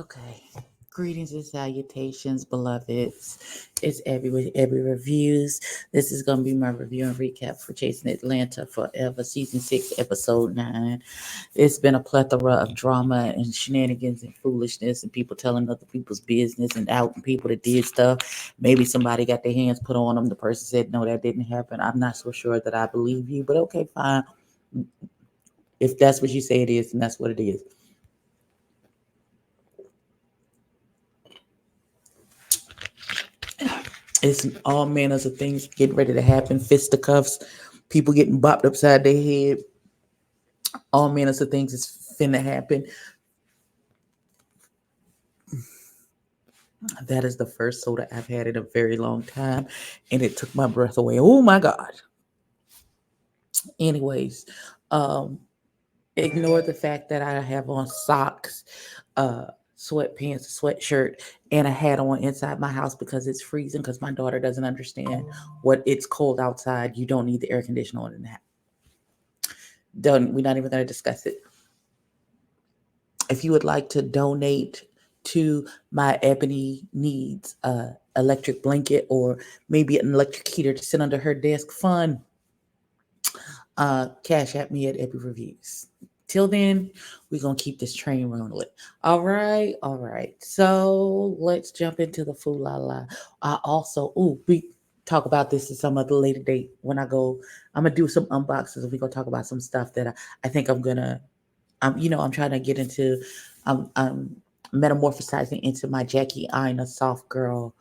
Okay. Greetings and salutations, beloveds. It's every reviews. This is gonna be my review and recap for Chasing Atlanta Forever, season 6, episode 9. It's been a plethora of drama and shenanigans and foolishness and people telling other people's business and outing people that did stuff. Maybe somebody got their hands put on them. The person said no, that didn't happen. I'm not so sure that I believe you, but okay, fine. If that's what you say it is, then that's what it is. It's all manners of things getting ready to happen. Fisticuffs, people getting bopped upside their head. All manners of things is finna happen. That is the first soda I've had in a very long time, and it took my breath away. Oh my god. Anyways, um, ignore the fact that I have on socks, uh, sweatpants, sweatshirt, and a hat on inside my house because it's freezing. Because my daughter doesn't understand what it's cold outside. You don't need the air conditioner on in the house. Done. We're not even going to discuss it. If you would like to donate to my ebony needs electric blanket or maybe an electric heater to sit under her desk fun, cash at me at Epi Reviews. Till then, we're gonna keep this train rolling. All right. So let's jump into the fool la la. I also we talk about this at some other later date when I go. I'm gonna do some unboxes and we're gonna talk about some stuff that I think I'm trying to get into. I'm metamorphosizing into my Jackie Aina soft girl,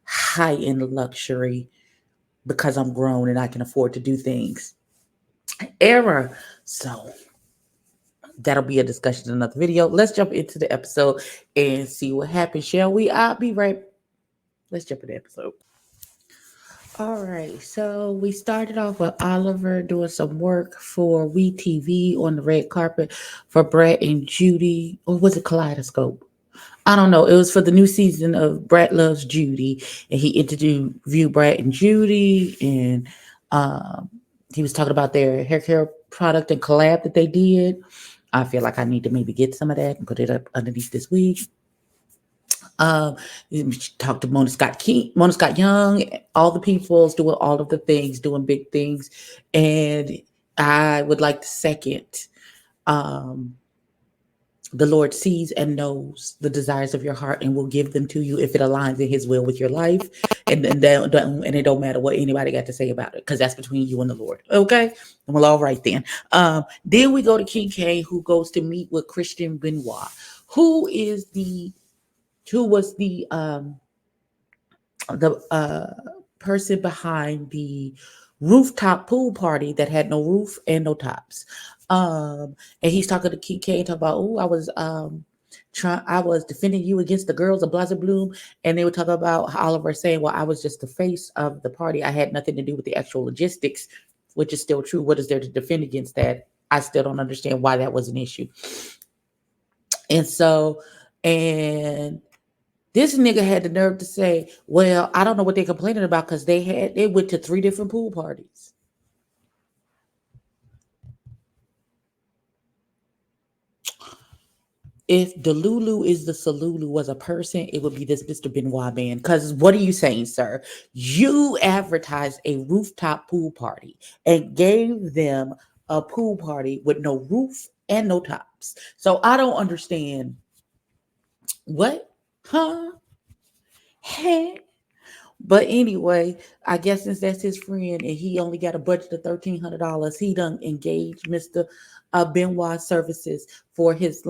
high end luxury because I'm grown and I can afford to do things. Era. So that'll be a discussion in another video. Let's jump into the episode and see what happens, shall we? I'll be right. Let's jump in the episode. All right, so we started off with Oliver doing some work for WeTV on the red carpet for Brett and Judy, or was it Kaleidoscope? I don't know. It was for the new season of Brett Loves Judy, and he interviewed Brett and Judy, and um, he was talking about their hair care product and collab that they did. I feel like I need to maybe get some of that and put it up underneath this wig. Um, talked to Mona Scott King, Mona Scott Young, all the peoples doing all of the things, doing big things, and I would like to second. Um, the Lord sees and knows the desires of your heart and will give them to you if it aligns in His will with your life, and it don't matter what anybody got to say about it because that's between you and the Lord. Okay, well, all right then. Then we go to King K, who goes to meet with Christian Benoit, who is the who was the person behind the rooftop pool party that had no roof and no tops. And he's talking to KK and talking about, oh, I was defending you against the girls of Blazer Bloom, and they were talking about Oliver saying, well, I was just the face of the party. I had nothing to do with the actual logistics, which is still true. What is there to defend against that? I still don't understand why that was an issue. And so, and this nigga had the nerve to say, "Well, I don't know what they're complaining about because they went to 3 different pool parties." If Delulu is the Salulu was a person, it would be this Mr. Benoit man. Because what are you saying, sir? You advertised a rooftop pool party and gave them a pool party with no roof and no tops. So I don't understand what, huh? Hey. But anyway, I guess since that's his friend and he only got a budget of $1,300, he done engaged Mr. Benoit Services for his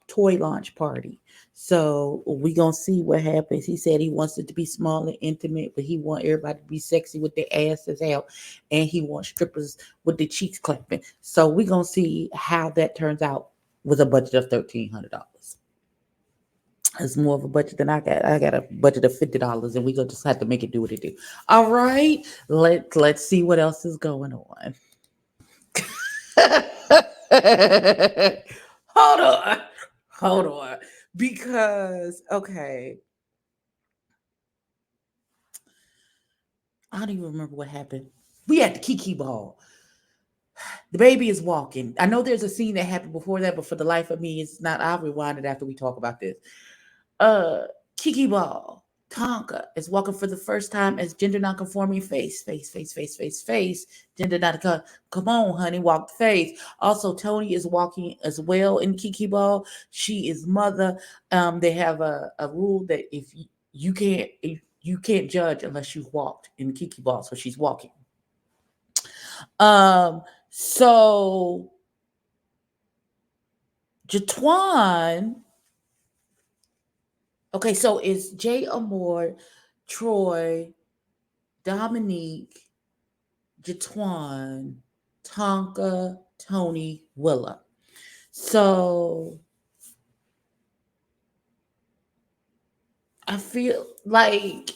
toy launch party. So we gonna see what happens. He said he wants it to be small and intimate, but he want everybody to be sexy with their asses out, and he wants strippers with their cheeks clapping. So we gonna see how that turns out with a budget of $1,300. It's more of a budget than I got. I got a budget of $50, and we gonna just have to make it do what it do. All right, let's see what else is going on. hold on, hold on, because okay, I don't even remember what happened. We at the Kiki ball. The baby is walking. I know there's a scene that happened before that, but for the life of me, it's not. I'll rewind it after we talk about this. Uh, Kiki Ball, Tonka is walking for the first time as gender nonconforming face. Gender non. Come on, honey, walk the face. Also, Tony is walking as well in Kiki Ball. She is mother. They have a rule that if you can't judge unless you've walked in Kiki Ball, so she's walking. Um, so Jatwan. Okay, so it's Jay Amore, Troy, Dominique, Jatwan, Tonka, Tony, Willa. So I feel like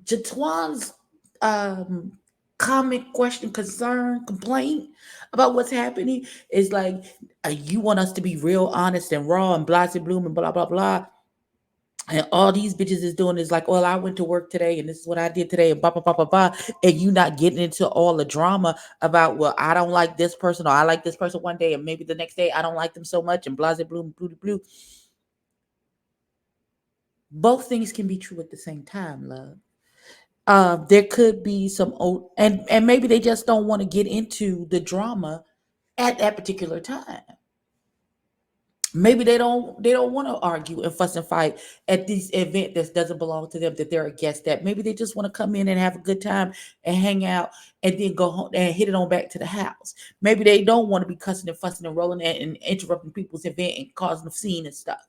Jatwan's um comment, question, concern, complaint about what's happening is like, you want us to be real honest and raw and blasted bloom and blah blah blah. And all these bitches is doing is like, well, I went to work today and this is what I did today and blah blah blah blah blah. And you not getting into all the drama about, well, I don't like this person or I like this person one day and maybe the next day I don't like them so much and blah blah blue. Both things can be true at the same time, love. There could be some old and maybe they just don't want to get into the drama at that particular time. Maybe they don't want to argue and fuss and fight at this event that doesn't belong to them, that they're a guest at. Maybe they just want to come in and have a good time and hang out and then go home and hit it on back to the house. Maybe they don't want to be cussing and fussing and rolling and interrupting people's event and causing a scene and stuff.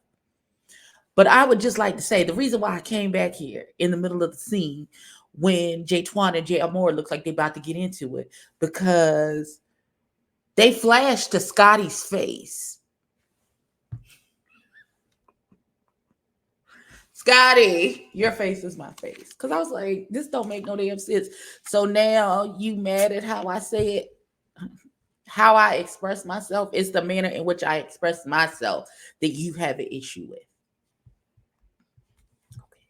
But I would just like to say the reason why I came back here in the middle of the scene when Jay Twan and Jay Amore looks like they're about to get into it, because they flashed to Scotty's face. Scotty, your face is my face. Cause I was like, this don't make no damn sense. So now you mad at how I say it, how I express myself. It's the manner in which I express myself that you have an issue with. Okay.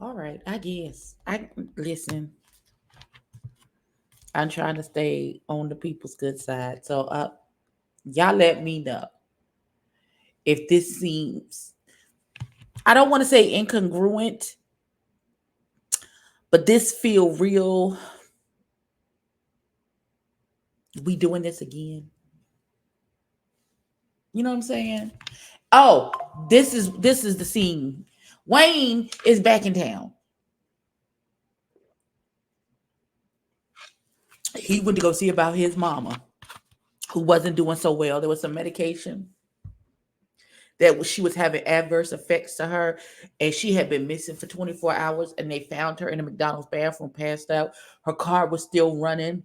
All right, I guess. I listen. I'm trying to stay on the people's good side. So y'all let me know if this seems, I don't want to say incongruent, but this feel real. We doing this again. You know what I'm saying? Oh, this is the scene. Wayne is back in town. He went to go see about his mama, who wasn't doing so well. There was some medication that she was having adverse effects to her, and she had been missing for 24 hours. And they found her in a McDonald's bathroom, passed out. Her car was still running.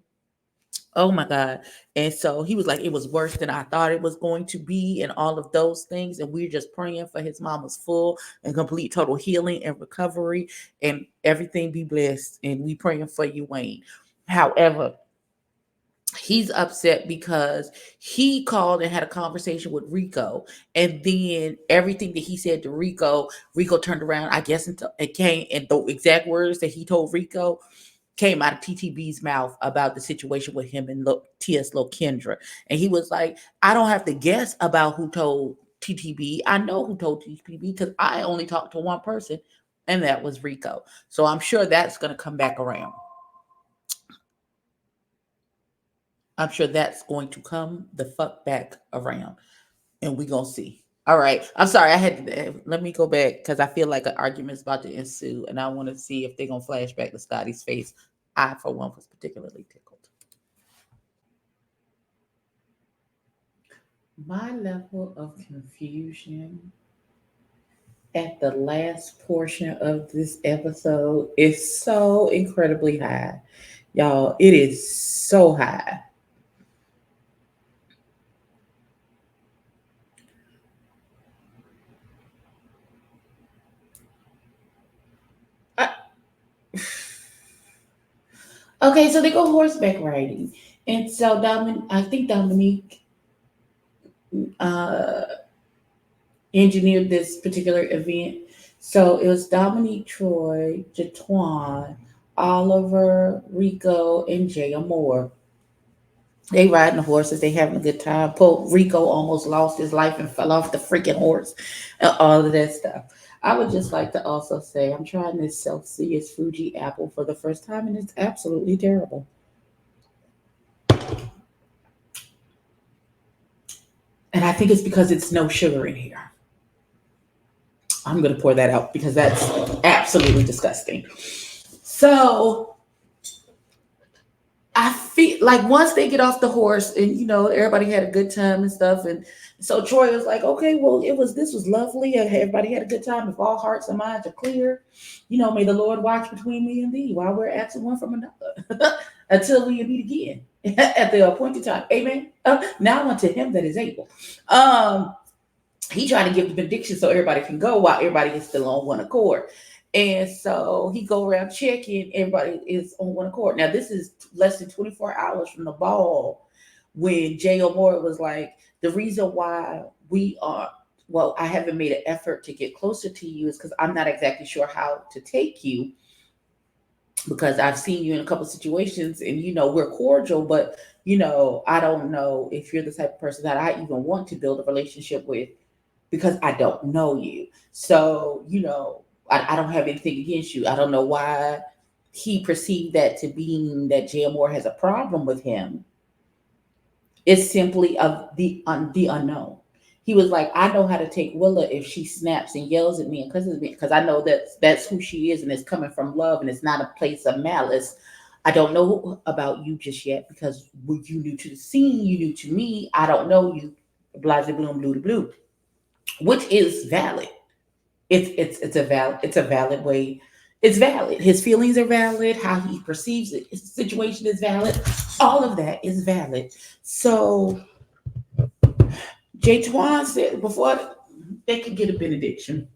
Oh my God. And so he was like, it was worse than I thought it was going to be, and all of those things. And we're just praying for his mama's full and complete total healing and recovery, and everything be blessed. And we praying for you, Wayne. However, he's upset because he called and had a conversation with Rico, and then everything that he said to Rico turned around, I guess, until it came, and the exact words that he told Rico came out of TTB's mouth about the situation with him and T.S. Kendra. And he was like, I don't have to guess about who told TTB. I know who told TTB because I only talked to one person, and that was Rico. So I'm sure that's going to come back around. I'm sure that's going to come the fuck back around, and we going to see. All right. I'm sorry. I had to let me go back because I feel like an argument's about to ensue, and I want to see if they're going to flash back to Scotty's face. I, for one, was particularly tickled. My level of confusion at the last portion of this episode is so incredibly high. Y'all, it is so high. I- okay, so they go horseback riding. And so I think Dominique uh, engineered this particular event. So it was Dominique, Troy, Jatwan, Oliver, Rico, and Jay Amore. They riding the horses, they having a good time. Pope Rico almost lost his life and fell off the freaking horse and all of that stuff. I would just like to also say I'm trying this Celsius Fuji apple for the first time and it's absolutely terrible. And I think it's because it's no sugar in here. I'm going to pour that out because that's absolutely disgusting. So I feel like once they get off the horse and everybody had a good time and stuff, and so Troy was like, okay, well, this was lovely. Everybody had a good time. If all hearts and minds are clear, may the Lord watch between me and thee while we're absent one from another until we meet again at the appointed time. Amen. Now unto him that is able. Um, he tried to give the benediction so everybody can go while everybody is still on one accord. And so he go around checking, everybody is on one accord. Now this is less than 24 hours from the ball when J.O. Moore was like, the reason why I haven't made an effort to get closer to you is because I'm not exactly sure how to take you because I've seen you in a couple situations and we're cordial, but I don't know if you're the type of person that I even want to build a relationship with because I don't know you. So, I don't have anything against you. I don't know why he perceived that to being that J. Moore has a problem with him. It's simply of the unknown. He was like, I know how to take Willa if she snaps and yells at me and cusses me because I know that's who she is and it's coming from love and it's not a place of malice. I don't know about you just yet because you new to the scene, you new to me. I don't know you, blase bloom, blue to blue, which is valid. It's a valid way. It's valid. His feelings are valid. How he perceives it, his situation is valid. All of that is valid. So Jay Twan said before they could get a benediction,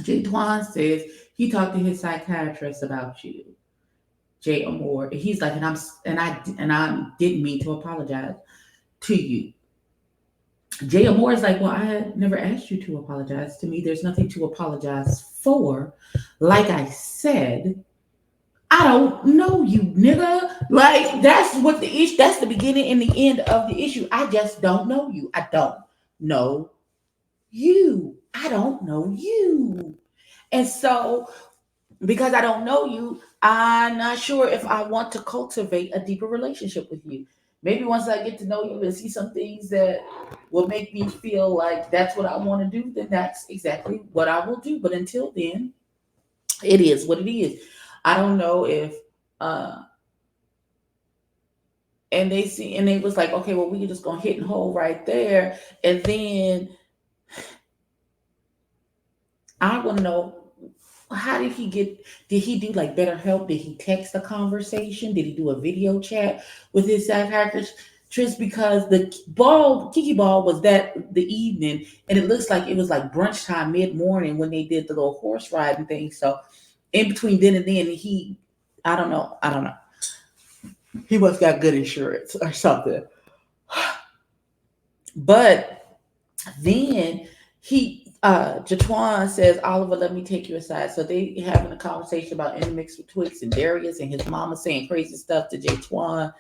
Jay Twan says he talked to his psychiatrist about you, Jay Moore. He's like, and I didn't mean to apologize to you. Jay Moore is like, well, I had never asked you to apologize to me. There's nothing to apologize for. Like I said, I don't know you, nigga. Like that's what the issue. That's the beginning and the end of the issue. I just don't know you. I don't know you. I don't know you. And so, because I don't know you, I'm not sure if I want to cultivate a deeper relationship with you. Maybe once I get to know you and see some things that will make me feel like that's what I want to do, then that's exactly what I will do. But until then, it is what it is. I don't know if uh and they was like, okay, well, we just gonna hit and hold right there. And then I wanna know, how did he do like better help? Did he text a conversation? Did he do a video chat with his psychiatrist? Just because the Kiki Ball was that the evening, and it looks like it was like brunch time mid morning when they did the little horse riding thing. So in between then and then, I don't know. He must got good insurance or something. But then Jatwan says, Oliver, let me take you aside. So they having a conversation about intermixed with Twix and Darius and his mama saying crazy stuff to Jatwan.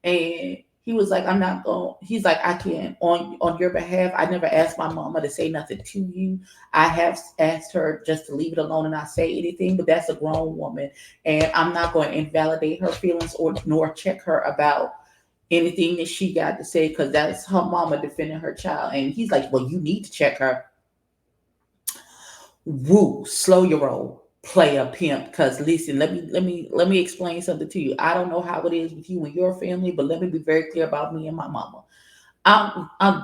And he was like, I'm not going, he's like, I can't on your behalf. I never asked my mama to say nothing to you. I have asked her just to leave it alone and not say anything, but that's a grown woman. And I'm not going to invalidate her feelings or nor check her about anything that she got to say because that's her mama defending her child. And he's like, well, you need to check her. Woo, slow your roll, player pimp. Because listen, let me explain something to you. I don't know how it is with you and your family, but let me be very clear about me and my mama.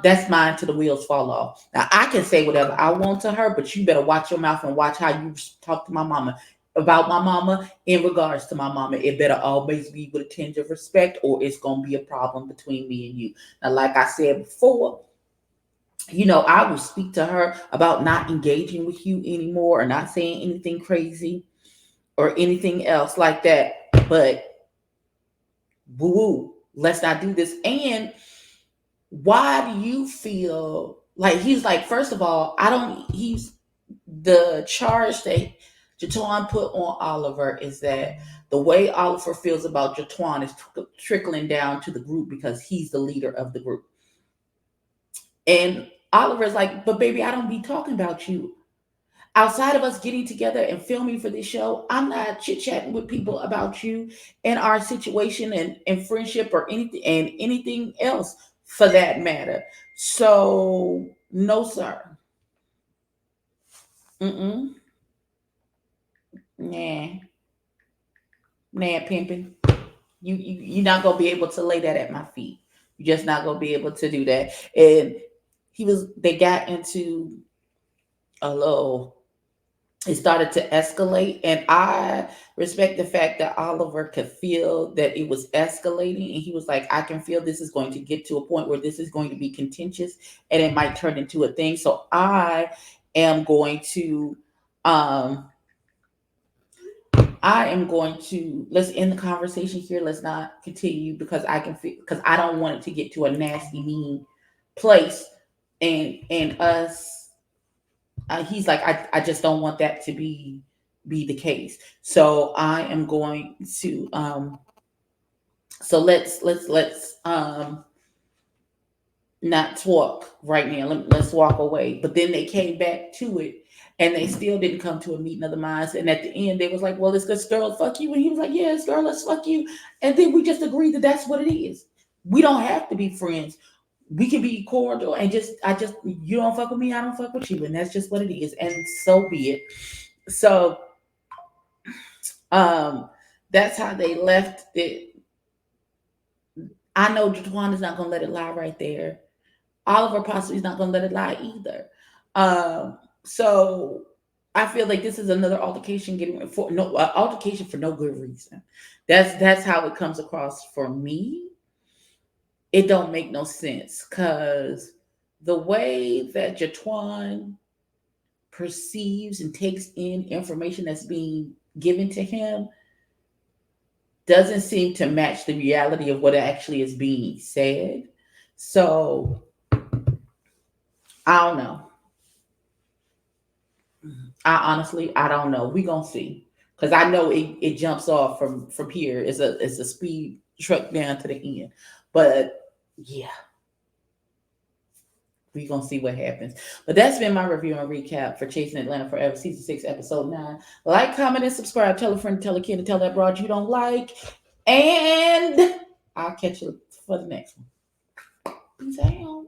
That's mine till the wheels fall off. Now I can say whatever I want to her, but you better watch your mouth and watch how you talk to my mama about my mama in regards to my mama. It better always be with a tinge of respect, or it's gonna be a problem between me and you. Now, like I said before, I will speak to her about not engaging with you anymore or not saying anything crazy or anything else like that. But woo woo, let's not do this. And why do you feel like he's like, first of all, I don't, he's the charge that Jatwan put on Oliver is that the way Oliver feels about Jatwan is trickling down to the group because he's the leader of the group. And Oliver's like, but baby, I don't be talking about you. Outside of us getting together and filming for this show, I'm not chit chatting with people about you and our situation and friendship or anything else for that matter. So no, sir. Mm-mm. Nah, nah, pimping. You're not gonna be able to lay that at my feet. You're just not gonna be able to do that. And they got into a little, it started to escalate, and I respect the fact that Oliver could feel that it was escalating, and he was like, I can feel this is going to get to a point where this is going to be contentious and it might turn into a thing. So am going to um I am going to, let's end the conversation here. Let's not continue because I can feel, because I don't want it to get to a nasty, mean place. And us, he's like, I just don't want that to be the case. So I am going to so let's not talk right now. Let's walk away. But then they came back to it and they still didn't come to a meeting of the minds. And at the end, they was like, well, it's because girl, fuck you. And he was like, yeah, it's girl, let's fuck you. And then we just agreed that that's what it is. We don't have to be friends. We can be cordial and you don't fuck with me, I don't fuck with you. And that's just what it is. And so be it. So um that's how they left it. I know Jatwan is not gonna let it lie right there. Oliver possibly is not going to let it lie either. So I feel like this is another altercation altercation for no good reason. That's how it comes across for me. It don't make no sense because the way that Jatwan perceives and takes in information that's being given to him doesn't seem to match the reality of what actually is being said. So I don't know. I don't know. We gonna see because I know it jumps off from here. It's a speed truck down to the end, but yeah, we gonna see what happens. But that's been my review and recap for Chasing Atlanta Forever season 6 episode 9. Like, comment, and subscribe. Tell a friend, tell a kid, and tell that broad you don't like. And I'll catch you for the next one. Peace out.